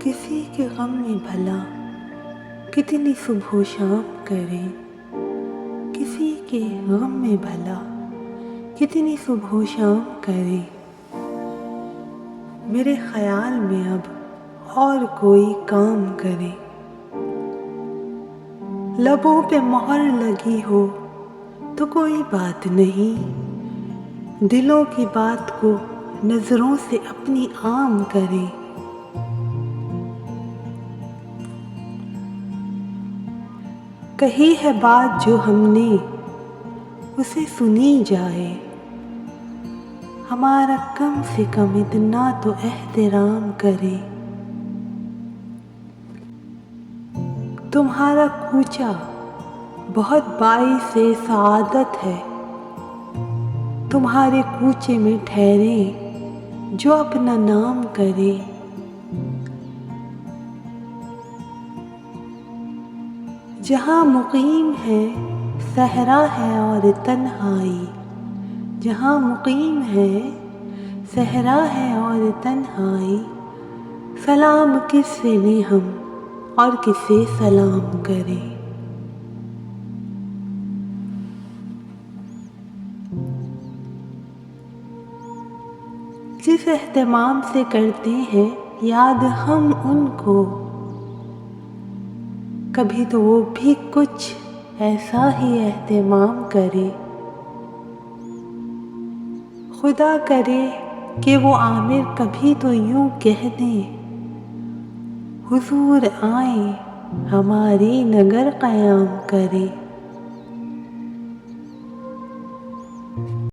کسی کے غم میں بھلا کتنی صبح و شام کرے، کسی کے غم میں بھلا کتنی صبح و شام کرے، میرے خیال میں اب اور کوئی کام کرے، لبوں پہ مہر لگی ہو تو کوئی بات نہیں، دلوں کی بات کو نظروں سے اپنی عام کرے، کہی ہے بات جو ہم نے اسے سنی جائے، ہمارا کم سے کم اتنا تو احترام کرے، تمہارا کوچہ بہت باعث سعادت ہے، تمہارے کوچے میں ٹھہرے جو اپنا نام کرے، جہاں مقیم ہے صحرا ہے اور تنہائی، جہاں مقیم ہے صحرا ہے اور تنہائی، سلام کس سے لیں ہم اور کسے سلام کریں، جس اہتمام سے کرتے ہیں یاد ہم ان کو، کبھی تو وہ بھی کچھ ایسا ہی اہتمام کرے، خدا کرے کہ وہ عامر کبھی تو یوں کہہ دیں، حضور آئیں ہماری نگر قیام کرے۔